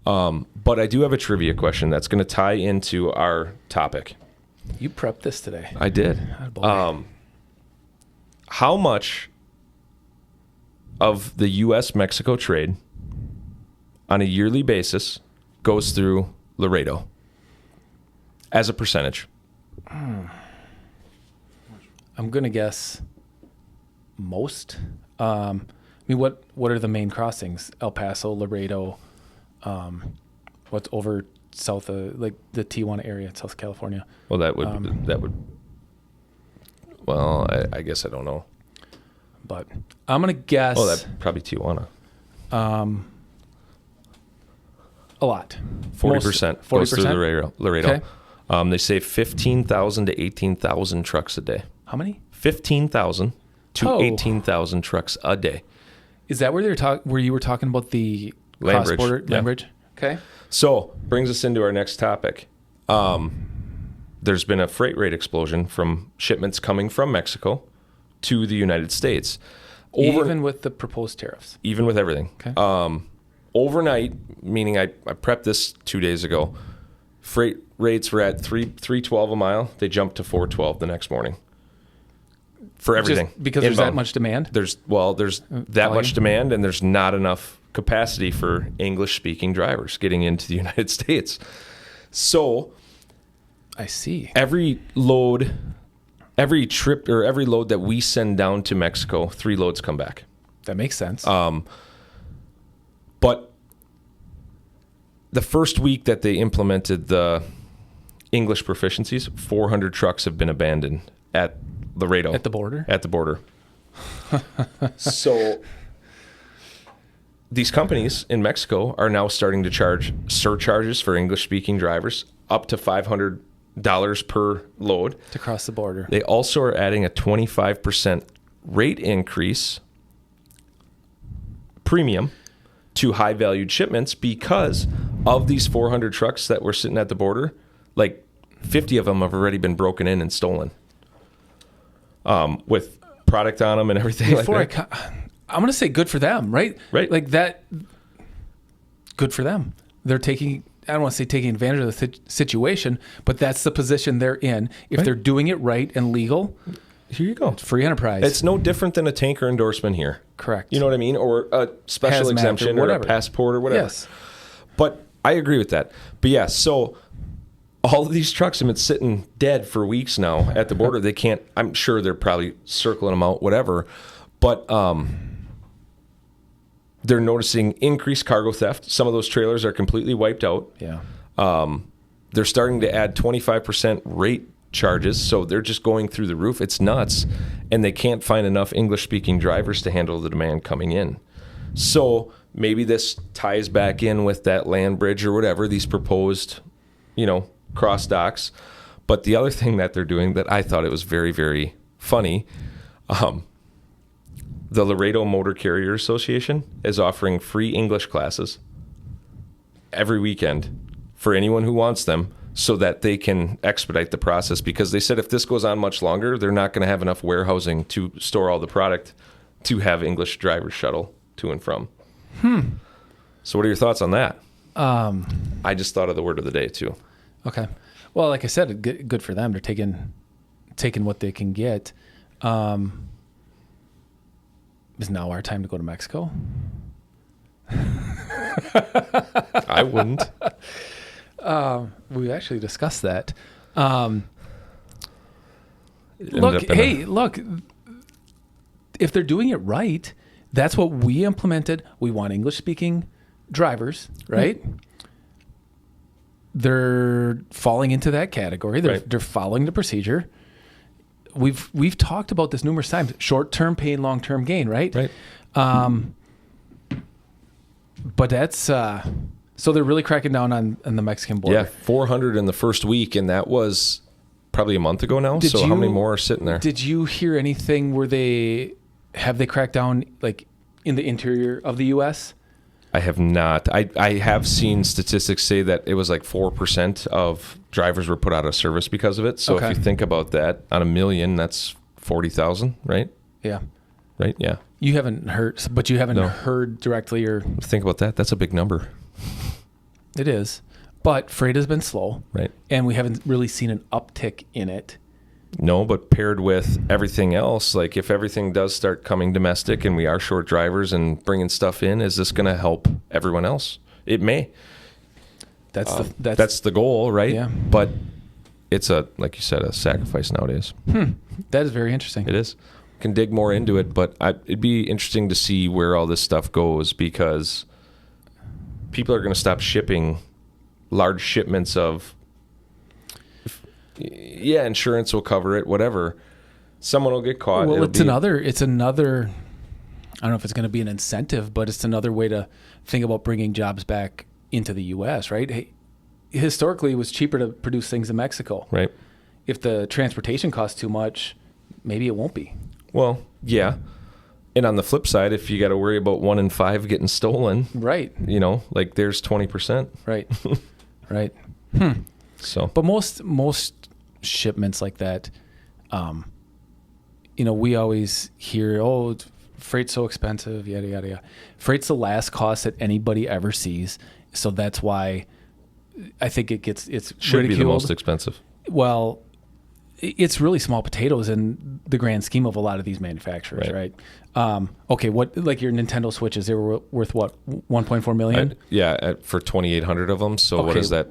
But I do have a trivia question that's going to tie into our topic. You prepped this today. I did. How much of the U.S.-Mexico trade on a yearly basis goes through Laredo as a percentage? I'm going to guess most. I mean, what are the main crossings? El Paso, Laredo, what's over south of like the Tijuana area in South California? Well, that would. Well, I guess I don't know. But I'm going to guess. Oh, that's probably Tijuana. A lot. 40% goes through Laredo. Okay. They say 15,000 to 18,000 trucks a day. How many? 15,000 to 18,000 trucks a day. Is that where you were talking about the Land bridge. cross-border land bridge? Okay. So brings us into our next topic. There's been a freight rate explosion from shipments coming from Mexico to the United States. Even with the proposed tariffs? Even with everything. Okay. Overnight, meaning I prepped this 2 days ago, freight rates were at $3.12 a mile. They jumped to $4.12 the next morning. For everything. Just because there's that much demand? There's that much demand, and there's not enough capacity for English-speaking drivers getting into the United States. So I see. Every trip or every load that we send down to Mexico, 3 loads come back. That makes sense. But the first week that they implemented the English proficiencies, 400 trucks have been abandoned at Laredo. At the border? At the border. So these companies in Mexico are now starting to charge surcharges for English-speaking drivers up to $500 per load. To cross the border. They also are adding a 25% rate increase premium to high-valued shipments because of these 400 trucks that were sitting at the border. Like 50 of them have already been broken in and stolen with product on them and everything. I'm going to say good for them, right? Right. Like that, good for them. They're taking, I don't want to say taking advantage of the situation, but that's the position they're in. If they're doing it right and legal, here you go. It's free enterprise. It's no different than a tanker endorsement here. Correct. You know what I mean? Or a special Hazmat exemption or a passport or whatever. Yes. But I agree with that. But yeah, so all of these trucks have been sitting dead for weeks now at the border. They can't, I'm sure they're probably circling them out, whatever. But they're noticing increased cargo theft. Some of those trailers are completely wiped out. Yeah. They're starting to add 25% rate charges, so they're just going through the roof. It's nuts. And they can't find enough English-speaking drivers to handle the demand coming in. So maybe this ties back in with that land bridge or whatever, these proposed, cross docks. But the other thing that they're doing that I thought it was very, very funny, the Laredo Motor Carrier Association is offering free English classes every weekend for anyone who wants them so that they can expedite the process, because they said if this goes on much longer, they're not going to have enough warehousing to store all the product to have English drivers shuttle to and from. So what are your thoughts on that? I just thought of the word of the day too. Okay. Well, like I said, good for them. They're taking what they can get. Is now our time to go to Mexico? I wouldn't. We actually discussed that. Look, if they're doing it right, that's what we implemented. We want English-speaking drivers, right? They're falling into that category. They're following the procedure. We've talked about this numerous times. Short-term pain, long-term gain, right? Right. But that's so they're really cracking down on the Mexican border. Yeah, 400 in the first week, and that was probably a month ago now. How many more are sitting there? Did you hear anything where they cracked down like in the interior of the U.S.? I have not. I have seen statistics say that it was like 4% of drivers were put out of service because of it. So if you think about that, on 1 million, that's 40,000, right? Yeah. Right? Yeah. You haven't heard directly or... Think about that. That's a big number. It is. But freight has been slow. Right. And we haven't really seen an uptick in it. No, but paired with everything else, like if everything does start coming domestic and we are short drivers and bringing stuff in, is this going to help everyone else? It may. That's the goal, right? Yeah. But it's like you said, a sacrifice nowadays. That is very interesting. It is. Can dig more into it, but it'd be interesting to see where all this stuff goes, because people are going to stop shipping large shipments of, insurance will cover it, whatever. Someone will get caught. Well, it's another, I don't know if it's going to be an incentive, but it's another way to think about bringing jobs back into the U.S., right? Hey, historically, it was cheaper to produce things in Mexico. Right. If the transportation costs too much, maybe it won't be. Well, yeah. And on the flip side, if you got to worry about 1 in 5 getting stolen, right? Like there's 20%. Right. Right. So, but most shipments like that, we always hear, oh, freight's so expensive, yada yada yada. Freight's the last cost that anybody ever sees, so that's why I think it's should ridiculed. be the most expensive. Well, it's really small potatoes in the grand scheme of a lot of these manufacturers, right? Okay, what, like your Nintendo Switches, they were worth what, 1.4 million? For 2,800 of them. So what is that,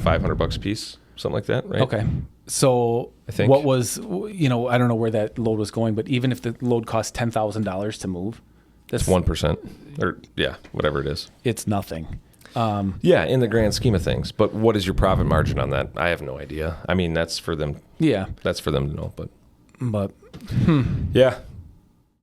$500 a piece, something like that, right? Okay, so I think what was, I don't know where that load was going, but even if the load cost $10,000 to move, that's 1%, or whatever it is. It's nothing. In the grand scheme of things. But what is your profit margin on that? I have no idea. I mean, that's for them. Yeah, That's for them to know. But yeah,